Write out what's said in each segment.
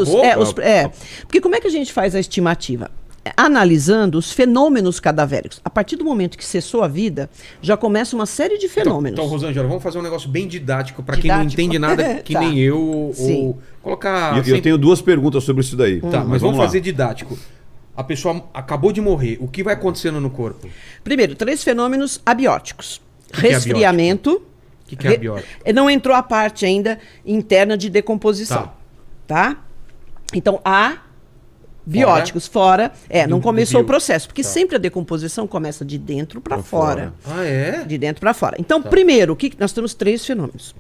processos... Porque como é que a gente faz a estimativa? Analisando os fenômenos cadavéricos. A partir do momento que cessou a vida, já começa uma série de fenômenos. Então Rosângela, vamos fazer um negócio bem didático para quem não entende nada, que nem eu, ou colocar... Eu tenho duas perguntas sobre isso daí. Tá, mas vamos fazer didático. A pessoa acabou de morrer, o que vai acontecendo no corpo? Primeiro, 3 fenômenos abióticos. Resfriamento. O que é abiótico? Não entrou a parte ainda interna de decomposição. Tá? Então, bióticos fora, não começou o processo, porque sempre a decomposição começa de dentro para fora. Ah, é? De dentro para fora. Então, primeiro, nós temos 3 fenômenos.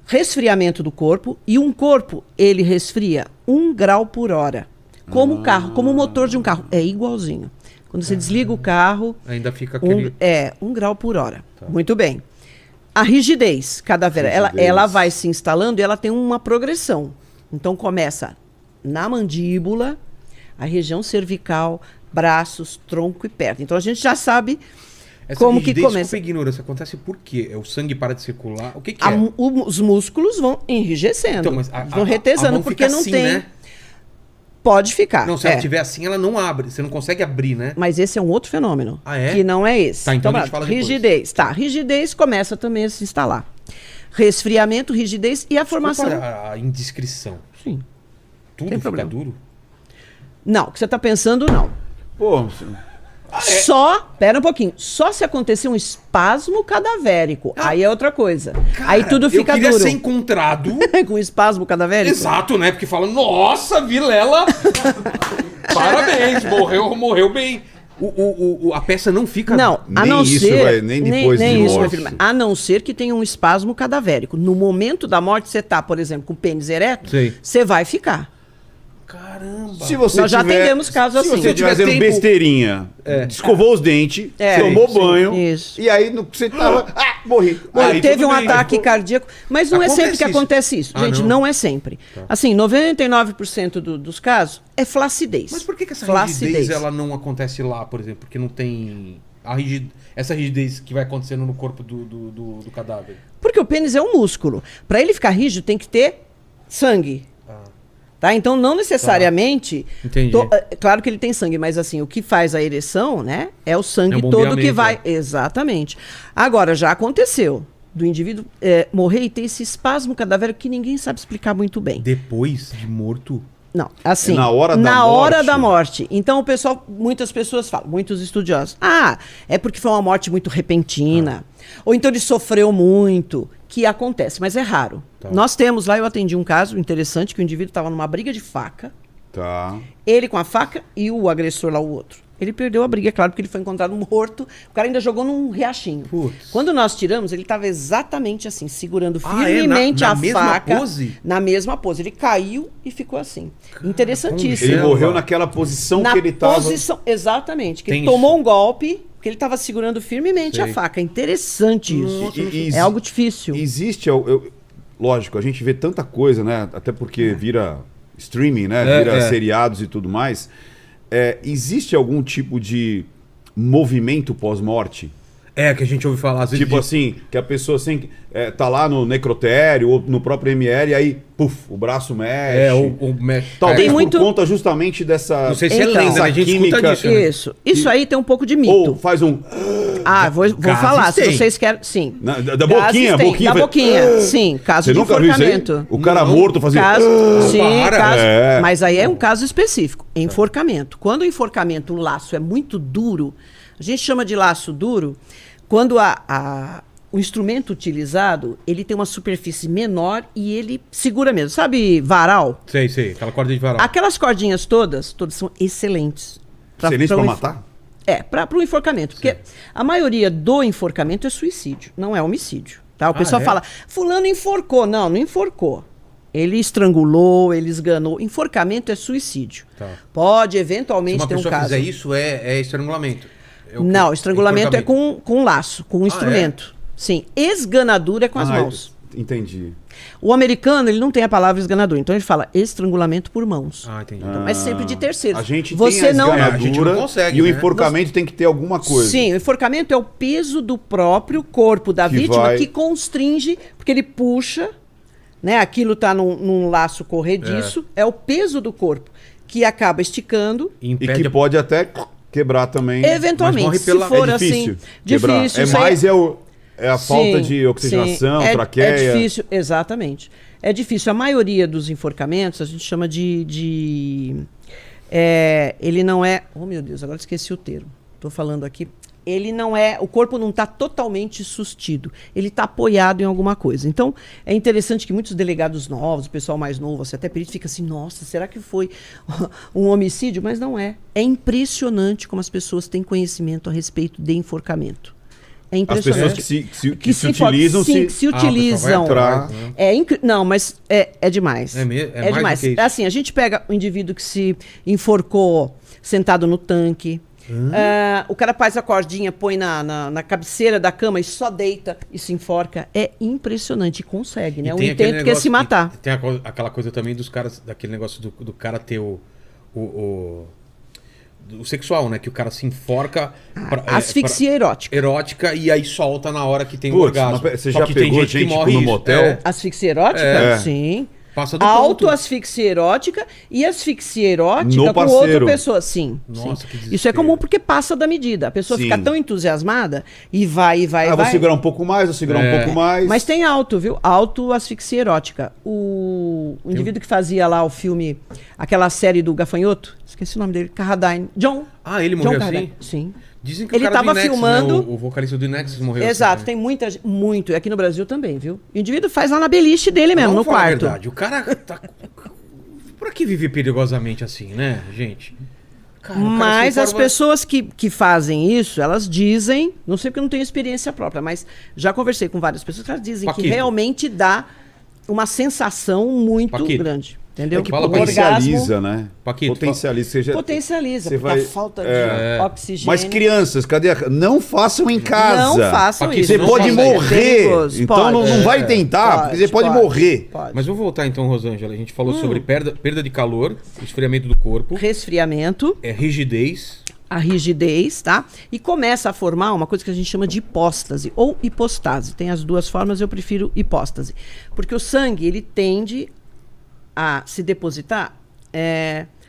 Resfriamento do corpo, e um corpo, ele resfria 1 grau por hora. Como o carro, como o motor de um carro. É igualzinho. Quando você desliga o carro... Ainda fica aquele... 1 grau por hora. Muito bem. A rigidez cadavérica, ela vai se instalando e ela tem uma progressão. Então, começa na mandíbula, a região cervical, braços, tronco e perna. Então a gente já sabe como que começa. Essa ignorância acontece por quê? O sangue para de circular? O que é? Os músculos vão enrijecendo, então, mas vão retesando, porque não assim, tem... Né? Pode ficar. Não, se ela estiver assim, ela não abre. Você não consegue abrir, né? Mas esse é um outro fenômeno. Ah, é? Que não é esse. Tá, então a gente fala rigidez. Tá, rigidez começa também a se instalar. Resfriamento, rigidez e a formação... A indiscrição. Sim. Tudo fica duro? Não, o que você está pensando, não. Pô, pera um pouquinho, só se acontecer um espasmo cadavérico, aí é outra coisa. Cara, aí tudo fica duro. Eu queria ser encontrado... com espasmo cadavérico? Exato, né? Porque fala, nossa, Vilela, parabéns, morreu bem. A peça não fica... Não, a não ser... Nem depois de morte. A não ser que tenha um espasmo cadavérico. No momento da morte, você tá, por exemplo, com o pênis ereto, você vai ficar. Caramba! Nós já atendemos casos assim. Se você estiver fazendo besteirinha, escovou os dentes, tomou banho, e aí você tava... morri. Aí teve um ataque cardíaco, mas não é sempre que acontece isso. Gente, não é sempre. Assim, 99% dos casos é flacidez. Mas por que essa rigidez ela não acontece lá, por exemplo? Porque não tem... essa rigidez que vai acontecendo no corpo do cadáver? Porque o pênis é um músculo. Para ele ficar rígido, tem que ter sangue. Tá? Então, não necessariamente... Entendi. Claro que ele tem sangue, mas assim, o que faz a ereção, né? É o sangue todo que vai... Exatamente. Agora, já aconteceu do indivíduo morrer e ter esse espasmo cadavérico que ninguém sabe explicar muito bem. Depois de morto? Não, assim... Na hora da morte. Então, muitas pessoas falam, muitos estudiosos, é porque foi uma morte muito repentina. Ou então ele sofreu muito, que acontece, mas é raro. Nós temos lá, eu atendi um caso interessante, que o indivíduo estava numa briga de faca. Ele com a faca e o agressor lá, o outro. Ele perdeu a briga, é claro, porque ele foi encontrado morto. O cara ainda jogou num riachinho. Quando nós tiramos, ele estava exatamente assim, segurando firmemente a faca. Na mesma pose. Ele caiu e ficou assim. Interessantíssimo. Ele morreu naquela posição que ele estava... Exatamente. Que ele tomou um golpe, que ele estava segurando firmemente a faca. Interessante isso. É algo difícil. Existe... lógico, a gente vê tanta coisa, né? Até porque vira streaming, né? Vira seriados e tudo mais. Existe algum tipo de movimento pós-morte? Que a gente ouve falar às vezes. Tipo assim, que a pessoa tá lá no necrotério ou no próprio ML, aí, puf, o braço mexe. Mexe. Talvez por conta justamente dessa... Não sei se é lenda, a gente escuta disso, né? Isso aí tem um pouco de mito. Ou faz um... vou falar, se vocês querem... Sim. Da boquinha? Da boquinha, sim. Caso de enforcamento. O cara morto fazia... Mas aí é um caso específico. Enforcamento. Quando o enforcamento, o laço é muito duro, a gente chama de laço duro... Quando o instrumento utilizado, ele tem uma superfície menor e ele segura mesmo. Sabe varal? Sei. Aquela corda de varal. Aquelas cordinhas todas são excelentes. Excelentes para matar? Para o enforcamento. Porque a maioria do enforcamento é suicídio, não é homicídio. Tá? O pessoal fala, fulano enforcou. Não enforcou. Ele estrangulou, ele esganou. Enforcamento é suicídio. Pode eventualmente ter um caso. Se uma pessoa fizer isso, é estrangulamento. Não, estrangulamento é com um laço, com um instrumento. Sim, esganadura é com as mãos. Entendi. O americano, ele não tem a palavra esganadura, então ele fala estrangulamento por mãos. Entendi. Então, mas sempre de terceiros. A gente tem a esganadura, a gente não consegue, e o enforcamento tem que ter alguma coisa. Sim, o enforcamento é o peso do próprio corpo da vítima que constringe, porque ele puxa né? Aquilo está num laço corrediço, é o peso do corpo que acaba esticando. E que pode até quebrar também. Eventualmente, se for assim. Difícil. É a falta de oxigenação, traqueia. É difícil, exatamente. É difícil. A maioria dos enforcamentos a gente chama ele não é... Oh, meu Deus, agora esqueci o termo. Estou falando aqui. Ele não é... O corpo não está totalmente sustido. Ele está apoiado em alguma coisa. Então, é interessante que muitos delegados novos, o pessoal mais novo, até perito, fica assim, nossa, será que foi um homicídio? Mas não é. É impressionante como as pessoas têm conhecimento a respeito de enforcamento. É impressionante. As pessoas que se utilizam... Sim, que se utilizam. Não, mas é demais. É demais. É assim, a gente pega um indivíduo que se enforcou sentado no tanque. O cara faz a cordinha, põe na cabeceira da cama e só deita e se enforca. É impressionante. E consegue, né? O intento que é se matar. Tem aquela coisa também dos caras, daquele negócio do cara ter o sexual, né? Que o cara se enforca... asfixia erótica. Erótica e aí solta na hora que tem o orgasmo. Você já pegou gente tipo, no motel? Asfixia erótica? Sim. Passa do Autoasfixia erótica e asfixia erótica no com outra pessoa. Sim. Nossa, sim. Isso é comum porque passa da medida. A pessoa fica tão entusiasmada e vai. Vou segurar um pouco mais, vou segurar um pouco mais. Mas tem viu? Autoasfixia erótica. O indivíduo que fazia lá o filme, aquela série do Gafanhoto, esqueci o nome dele, Carradine. John. Ele morreu assim? Carradine. Sim. Dizem que ele estava filmando. Né? O vocalista do Nexus morreu. Exato, assim, tem muito. E aqui no Brasil também, viu? O indivíduo faz lá na beliche dele mesmo, no quarto. É verdade, o cara tá. Por que viver perigosamente assim, né, gente? Mas as pessoas que fazem isso, elas dizem, não sei porque eu não tenho experiência própria, mas já conversei com várias pessoas que elas dizem que realmente dá uma sensação muito grande. Entendeu? Que potencializa, né? Paquito, potencializa, porque a falta de oxigênio. Mas crianças, cadê? Não façam em casa. Não façam isso. Você pode morrer. Então não vai tentar, porque você pode morrer. Mas vou voltar então, Rosângela. A gente falou sobre perda de calor, esfriamento do corpo. Resfriamento. Rigidez. A rigidez, tá? E começa a formar uma coisa que a gente chama de hipóstase ou hipostase. Tem as duas formas, eu prefiro hipóstase. Porque o sangue, ele tende a se depositar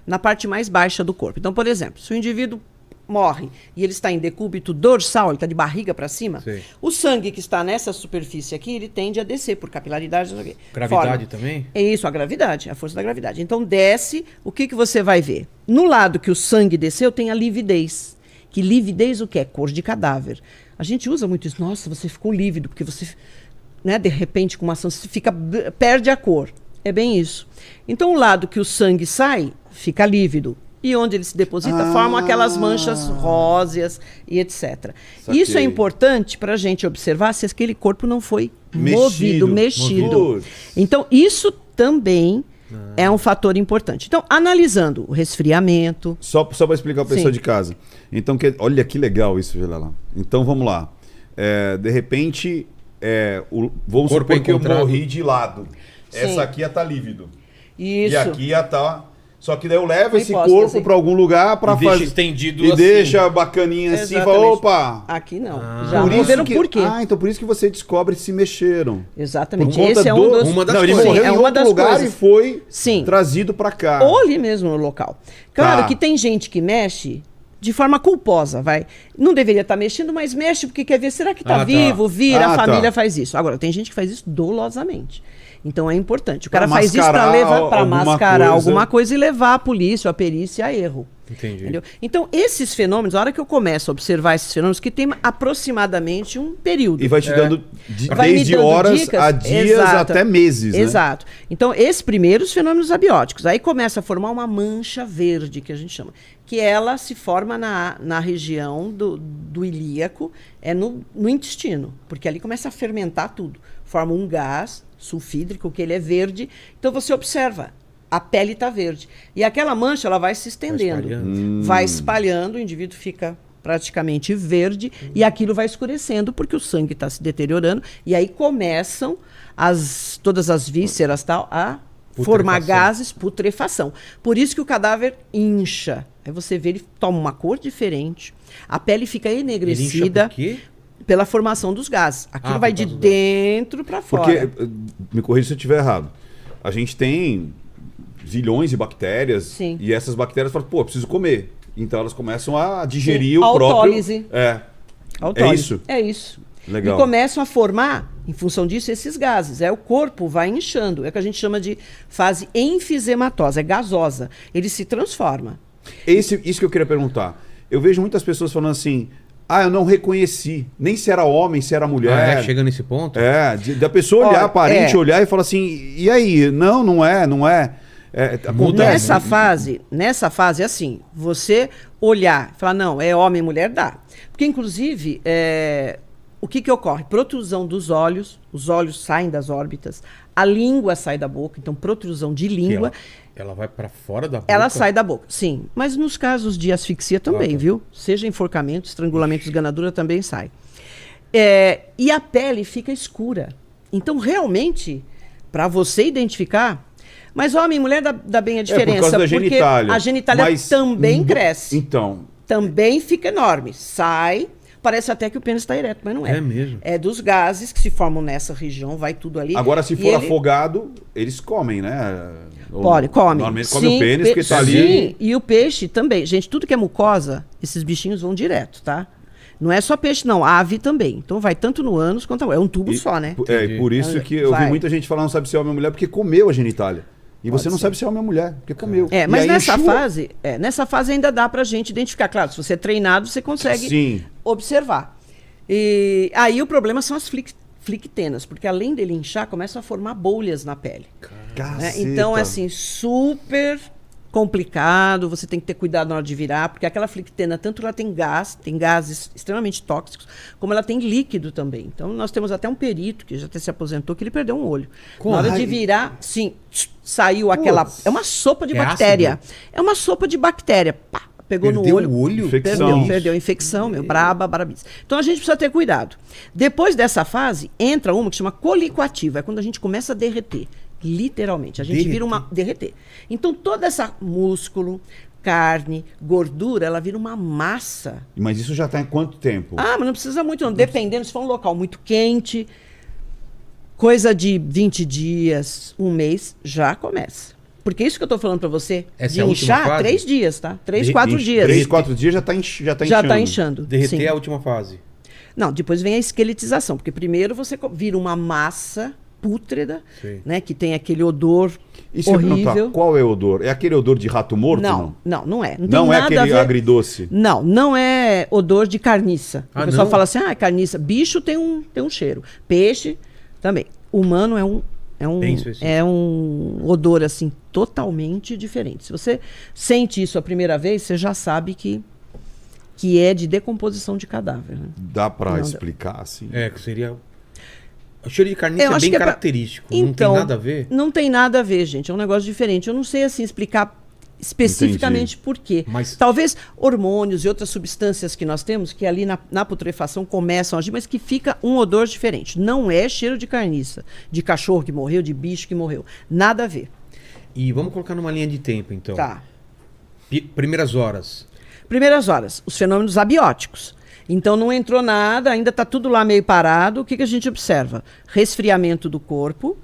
na parte mais baixa do corpo. Então, por exemplo, se o indivíduo morre e ele está em decúbito dorsal, ele está de barriga para cima, o sangue que está nessa superfície aqui, ele tende a descer por capilaridade. Gravidade também? É isso, a gravidade, a força da gravidade. Então, desce, o que você vai ver? No lado que o sangue desceu, tem a lividez. Que lividez o que é? Cor de cadáver. A gente usa muito isso. Nossa, você ficou lívido, porque você, né, de repente, com uma ação, você perde a cor. É bem isso. Então, o lado que o sangue sai, fica lívido. E onde ele se deposita, formam aquelas manchas róseas e etc. Saquei. Isso é importante para a gente observar se aquele corpo não foi mexido. Então, isso também é um fator importante. Então, analisando o resfriamento... Só para explicar para a pessoa de casa. Então, olha que legal isso, Vilela. Então, vamos lá. De repente, vamos supor que eu morri de lado. Essa aqui ia estar lívido. Isso. E aqui ia estar... Só que daí eu levo esse corpo para algum lugar para fazer... Deixa estendido e assim. Deixa bacaninha assim e fala, opa... Aqui não. Já vamos por quê. Então por isso que você descobre se mexeram. Exatamente. Esse é uma das coisas. Ele morreu em outro lugar e foi trazido para cá. Ou ali mesmo no local. Claro que tem gente que mexe de forma culposa, vai. Não deveria estar mexendo, mas mexe porque quer ver, será que está vivo? Vira, a família faz isso. Agora, tem gente que faz isso dolosamente. Então é importante. O cara faz isso para mascarar alguma coisa e levar a polícia ou a perícia a erro. Entendi. Entendeu? Então, esses fenômenos, a hora que eu começo a observar esses fenômenos, que tem aproximadamente um período. E vai te dando desde horas dicas, a dias até meses. Exato. Né? Então, esses primeiros fenômenos abióticos. Aí começa a formar uma mancha verde, que a gente chama. Que ela se forma na região do ilíaco, no intestino. Porque ali começa a fermentar tudo. Forma um gás sulfídrico, que ele é verde. Então, você observa. A pele está verde. E aquela mancha ela vai se estendendo. Vai espalhando, o indivíduo fica praticamente verde e aquilo vai escurecendo porque o sangue está se deteriorando. E aí começam todas as vísceras a formar gases, putrefação. Por isso que o cadáver incha. Aí você vê, ele toma uma cor diferente, a pele fica enegrecida. Ele incha por quê? pela formação dos gases. Aquilo vai de dentro para fora. Porque, me corrija se eu estiver errado, a gente tem zilhões de bactérias. Sim. E essas bactérias falam, pô, eu preciso comer. Então elas começam a digerir o autólise. próprio... Autólise. É isso? É isso. Legal. E começam a formar, em função disso, esses gases. O corpo vai inchando. É o que a gente chama de fase enfisematosa, é gasosa. Ele se transforma. Isso que eu queria perguntar. Eu vejo muitas pessoas falando assim, eu não reconheci, nem se era homem, se era mulher. Chega nesse ponto? Da pessoa olhar, parente olhar e falar assim, e aí? Não é. Acontece. Nessa fase, assim, você olhar, falar, não, é homem e mulher, dá. Porque, inclusive, o que ocorre? Protrusão dos olhos, os olhos saem das órbitas, a língua sai da boca, então protrusão de língua. Ela vai para fora da boca? Ela sai da boca, sim. Mas nos casos de asfixia também, viu? Seja enforcamento, estrangulamento, esganadura, também sai. E a pele fica escura. Então, realmente, para você identificar... Mas homem e mulher dá bem a diferença. Por causa da genitália. A genitália também cresce. Então... Também fica enorme. Sai... Parece até que o pênis está ereto, mas não é. É mesmo? É dos gases que se formam nessa região, vai tudo ali. Agora, se for afogado, eles comem, né? Come. Normalmente come o pênis, porque está ali. Sim, e o peixe também. Gente, tudo que é mucosa, esses bichinhos vão direto, tá? Não é só peixe, não. Ave também. Então vai tanto no ânus quanto... É um tubo só, né? E por isso que eu vi muita gente falar não sabe se é homem ou mulher, porque comeu a genitália. E você não sabe se é homem ou mulher, porque comeu. Mas nessa fase ainda dá pra gente identificar. Claro, se você é treinado, você consegue observar. E aí o problema são as flictenas, porque além dele inchar, começam a formar bolhas na pele. Né? Então, assim, super complicado, você tem que ter cuidado na hora de virar, porque aquela flictena, tanto ela tem gases extremamente tóxicos, como ela tem líquido também. Então, nós temos até um perito, que já até se aposentou, que ele perdeu um olho. Na hora de virar, sim, saiu aquela... É uma sopa de bactéria. Ácido? É uma sopa de bactéria. Pá, pegou no olho. Perdeu o olho? Perdeu infecção, brabíssima. Então, a gente precisa ter cuidado. Depois dessa fase, entra uma que chama colicoativa, é quando a gente começa a derreter. Literalmente, a gente vira derreter. Então, toda essa músculo, carne, gordura, ela vira uma massa. Mas isso já está em quanto tempo? Mas não precisa muito, não. Dependendo, se for um local muito quente, coisa de 20 dias, um mês, já começa. Porque isso que eu estou falando para você, de inchar, 3 dias, tá? 3, 4 dias. 3, 4 dias já está inchando. Já está inchando. Derreter é a última fase. Não, depois vem a esqueletização, porque primeiro você vira uma massa pútrida, né, que tem aquele odor horrível. Qual é o odor? É aquele odor de rato morto? Não é. Não é aquele agridoce? Não é odor de carniça. O pessoal fala assim, carniça. Bicho tem um cheiro. Peixe também. Humano é um odor assim totalmente diferente. Se você sente isso a primeira vez, você já sabe que é de decomposição de cadáver. Né? Dá para explicar assim? Que seria... O cheiro de carniça é bem característico. Então, não tem nada a ver? Não tem nada a ver, gente. É um negócio diferente. Eu não sei assim explicar especificamente por quê. Mas... Talvez hormônios e outras substâncias que nós temos, que ali na putrefação começam a agir, mas que fica um odor diferente. Não é cheiro de carniça, de cachorro que morreu, de bicho que morreu. Nada a ver. E vamos colocar numa linha de tempo, então. Tá. Primeiras horas. Os fenômenos abióticos. Então não entrou nada, ainda está tudo lá meio parado. O que a gente observa? Resfriamento do corpo,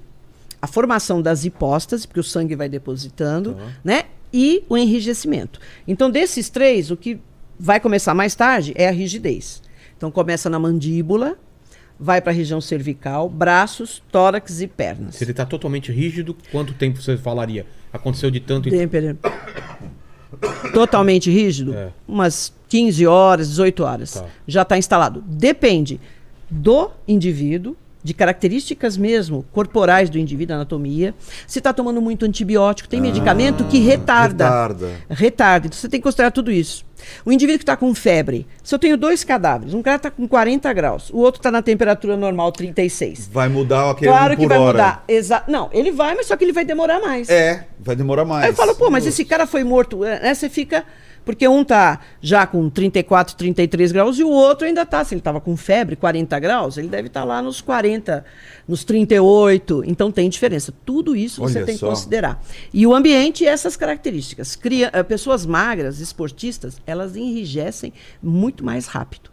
a formação das hipóstases, porque o sangue vai depositando, né? E o enrijecimento. Então, desses 3, o que vai começar mais tarde é a rigidez. Então, começa na mandíbula, vai para a região cervical, braços, tórax e pernas. Se ele está totalmente rígido, quanto tempo você falaria? Aconteceu de tanto... Totalmente rígido? Umas 15 horas, 18 horas. Já está instalado. Depende do indivíduo, de características mesmo corporais do indivíduo, anatomia. Se está tomando muito antibiótico, tem medicamento que retarda. Então você tem que considerar tudo isso. O indivíduo que está com febre, se eu tenho 2 cadáveres, um cara está com 40 graus, o outro está na temperatura normal, 36. Vai mudar aquele claro que vai mudar. Não, ele vai, mas só que ele vai demorar mais. Vai demorar mais. Aí eu falo, mas esse cara foi morto, né? Você fica... Porque um tá já com 34, 33 graus e o outro ainda tá. Se ele estava com febre, 40 graus, ele deve estar lá nos 40, nos 38. Então tem diferença. Tudo isso você tem que considerar. E o ambiente e essas características. Pessoas magras, esportistas, elas enrijecem muito mais rápido.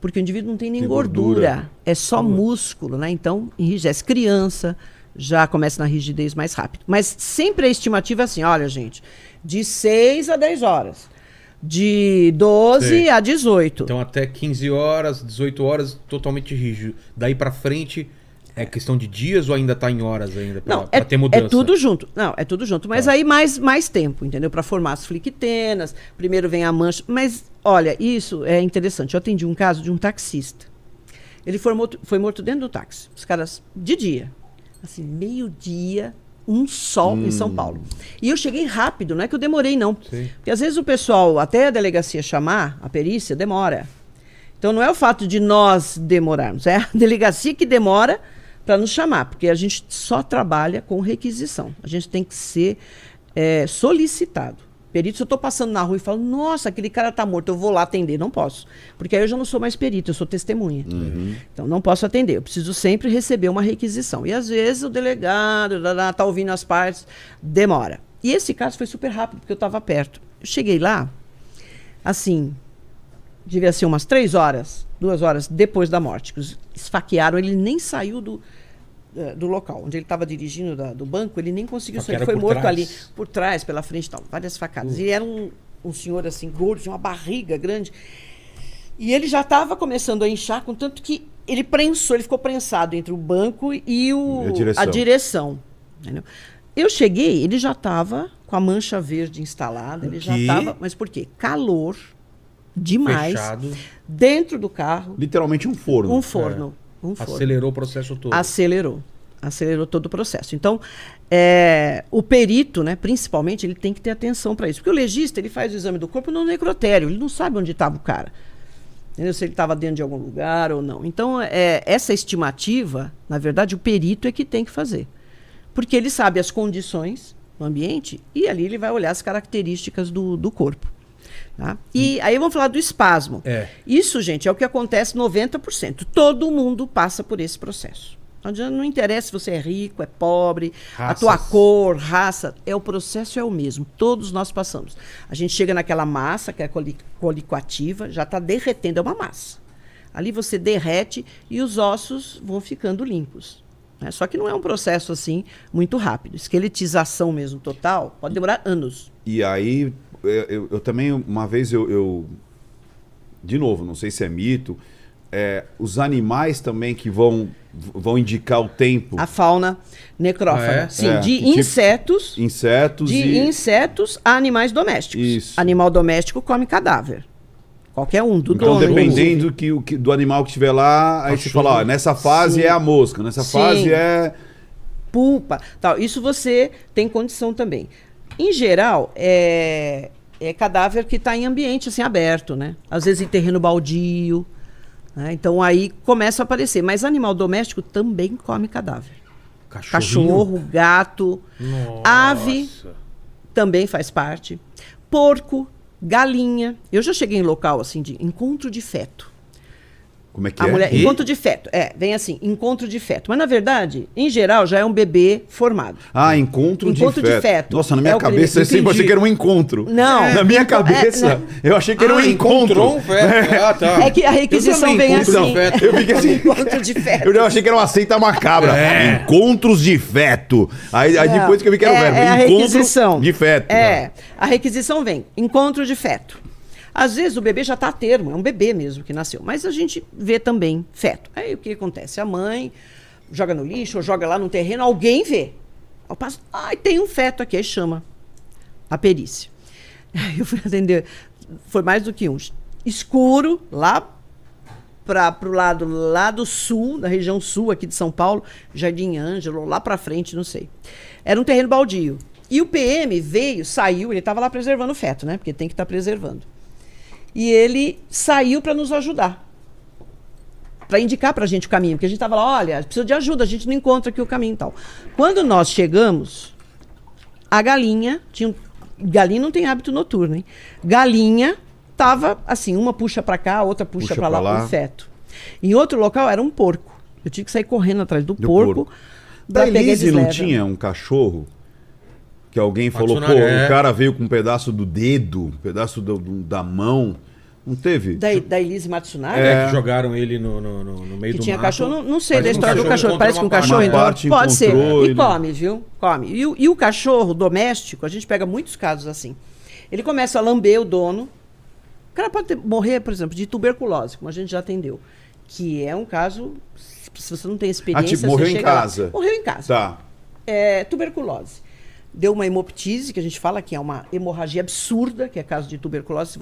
porque o indivíduo não tem nem gordura, é só músculo, né? Então enrijece. Criança já começa na rigidez mais rápido. Mas sempre a estimativa é assim, olha, gente, de 6 a 10 horas, de 12 a 18. Então até 15 horas, 18 horas, totalmente rígido. Daí pra frente... É questão de dias ou ainda está em horas ainda para ter mudança? É tudo junto. Não, é tudo junto. Mas aí mais tempo, entendeu? Para formar as flictenas, primeiro vem a mancha. Mas, olha, isso é interessante. Eu atendi um caso de um taxista. Ele foi morto dentro do táxi. Os caras, de dia. Assim, meio-dia, um sol em São Paulo. E eu cheguei rápido, não é que eu demorei, não. Sim. Porque às vezes o pessoal, até a delegacia chamar, a perícia, demora. Então não é o fato de nós demorarmos, é a delegacia que demora para nos chamar, porque a gente só trabalha com requisição. A gente tem que ser solicitado. Perito, se eu estou passando na rua e falo, nossa, aquele cara está morto, eu vou lá atender. Não posso, porque aí eu já não sou mais perito, eu sou testemunha. Então não posso atender, eu preciso sempre receber uma requisição. E às vezes o delegado está ouvindo as partes, demora. E esse caso foi super rápido, porque eu estava perto. Eu cheguei lá, assim, devia ser umas 3 horas, 2 horas depois da morte, que os esfaquearam, ele nem saiu do local, onde ele estava dirigindo do banco, ele nem conseguiu sair, ele foi morto ali, por trás, pela frente e tal, várias facadas. E era um senhor assim, gordo, tinha uma barriga grande, e ele já estava começando a inchar, contanto que ele prensou, ele ficou prensado entre o banco e a direção. Entendeu? Eu cheguei, ele já estava com a mancha verde instalada, ele já estava, mas por quê? Calor demais. Fechado. Dentro do carro. Literalmente um forno. Um forno. Acelerou o processo todo. Acelerou todo o processo. Então, o perito, né, principalmente, ele tem que ter atenção para isso. Porque o legista, ele faz o exame do corpo no necrotério, ele não sabe onde estava o cara. Entendeu? Se ele estava dentro de algum lugar ou não. Então, essa estimativa, na verdade, o perito é que tem que fazer. Porque ele sabe as condições do ambiente e ali ele vai olhar as características do corpo. Tá? E aí vamos falar do espasmo. Isso, gente, é o que acontece 90%. Todo mundo passa por esse processo. Não interessa se você é rico, é pobre, a tua cor, raça. O processo é o mesmo. Todos nós passamos. A gente chega naquela massa, que é colicoativa, já está derretendo, é uma massa. Ali você derrete e os ossos vão ficando limpos. Né? Só que não é um processo assim muito rápido. Esqueletização mesmo total pode demorar anos. E aí... Eu também, uma vez, de novo, não sei se é mito, os animais também que vão indicar o tempo. A fauna necrófaga. Sim, de insetos. Insetos a animais domésticos. Isso. Animal doméstico come cadáver. Qualquer um, do dono. Então, dependendo do animal que estiver lá, aí você fala, nessa fase é a mosca, nessa fase é... Pulpa, tal. Isso você tem condição também. Em geral, é cadáver que está em ambiente assim, aberto, né? Às vezes em terreno baldio. Né? Então aí começa a aparecer. Mas animal doméstico também come cadáver. Cachorro, gato, ave também faz parte. Porco, galinha. Eu já cheguei em local assim de encontro de feto. Como é que é? Mulher, encontro de feto. Vem assim, encontro de feto. Mas, na verdade, em geral, já é um bebê formado. Encontro de feto. Nossa, na minha cabeça eu sempre achei que era um encontro. Não. Na minha cabeça, eu achei que era um encontro. Um feto. Tá. É que a requisição vem assim. Eu fiquei assim. Encontro de feto. Eu achei que era uma seita macabra. Encontros de feto. Aí depois que eu vi que era o verbo. A requisição. De feto. A requisição vem. Encontro de feto. Às vezes o bebê já está a termo, é um bebê mesmo que nasceu. Mas a gente vê também feto. Aí o que acontece? A mãe joga no lixo ou joga lá no terreno, alguém vê. Tem um feto aqui, aí chama a perícia. Eu fui atender, foi mais do que um. Escuro, lá para o lado lá do sul, da região sul aqui de São Paulo, Jardim Ângelo, lá para frente, não sei. Era um terreno baldio. E o PM saiu, ele estava lá preservando o feto, né? Porque tem que estar preservando. E ele saiu para nos ajudar, para indicar para a gente o caminho, porque a gente estava lá, olha, precisa de ajuda, a gente não encontra aqui o caminho e tal. Quando nós chegamos, a galinha não tem hábito noturno, hein? Galinha estava assim, uma puxa para cá, a outra puxa para lá, o feto. Em outro local era um porco. Eu tive que sair correndo atrás do porco. Da Elise não tinha um cachorro? Que alguém falou, o cara veio com um pedaço do dedo, um pedaço da mão. Não teve? Da Elise Matsunaga? Que jogaram ele no meio que do tinha mato. cachorro, não sei da Parece história do cachorro. Parece que um cachorro pode ser. E come, viu? Come. E o cachorro doméstico, a gente pega muitos casos assim. Ele começa a lamber o dono. O cara pode morrer, por exemplo, de tuberculose, como a gente já atendeu. Que é um caso, se você não tem experiência... tipo, morreu em casa. Morreu em casa. Tá. Tuberculose. Deu uma hemoptise, que a gente fala que é uma hemorragia absurda, que é caso de tuberculose.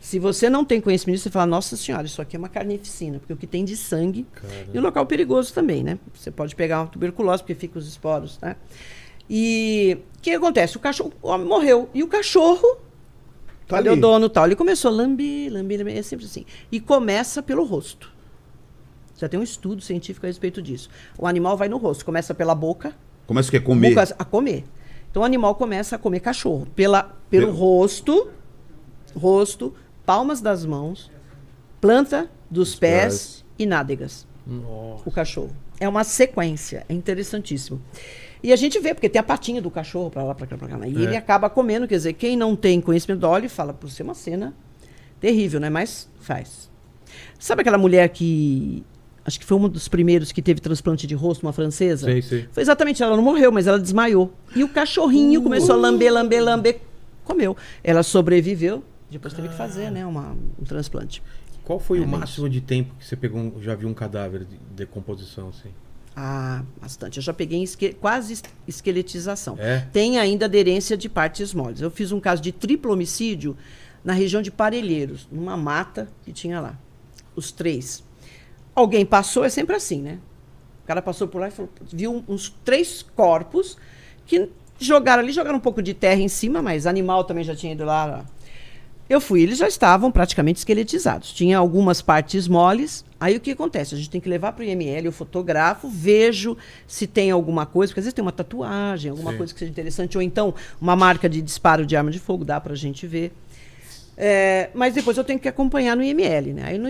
Se você não tem conhecimento, você fala, nossa senhora, isso aqui é uma carnificina, porque o que tem de sangue... Caramba. E o local perigoso também, né? Você pode pegar uma tuberculose, porque fica os esporos, né? E o que acontece? O homem morreu. E o cachorro... Cadê o dono tal? Ele começou a lamber, é sempre assim. E começa pelo rosto. Já tem um estudo científico a respeito disso. O animal vai no rosto, começa pela boca. Começa o quê? Comer? A comer. Então o animal começa a comer cachorro. Pelo rosto, palmas das mãos, planta dos pés e nádegas. Nossa. O cachorro. É uma sequência, é interessantíssimo. E a gente vê, porque tem a patinha do cachorro pra lá, pra cá, pra cá. Né? E ele acaba comendo, quer dizer, quem não tem conhecimento, olha e fala, por ser uma cena terrível, né? Mas faz. Sabe aquela mulher que... Acho que foi um dos primeiros que teve transplante de rosto, uma francesa? Sei. Foi exatamente, ela não morreu, mas ela desmaiou. E o cachorrinho começou a lamber, comeu. Ela sobreviveu, depois teve que fazer, né, um transplante. Qual foi o máximo de tempo que você já viu um cadáver de decomposição, assim? Bastante. Eu já peguei quase esqueletização. É? Tem ainda aderência de partes moles. Eu fiz um caso de triplo homicídio na região de Parelheiros, numa mata que tinha lá. Os 3. Alguém passou, é sempre assim, né? O cara passou por lá e falou, viu uns 3 corpos que jogaram um pouco de terra em cima, mas animal também já tinha ido lá. Eu fui, eles já estavam praticamente esqueletizados. Tinha algumas partes moles. Aí o que acontece? A gente tem que levar para o IML, eu fotografo, vejo se tem alguma coisa, porque às vezes tem uma tatuagem, alguma coisa que seja interessante, ou então uma marca de disparo de arma de fogo, dá para a gente ver. Mas depois eu tenho que acompanhar no IML, né? Aí no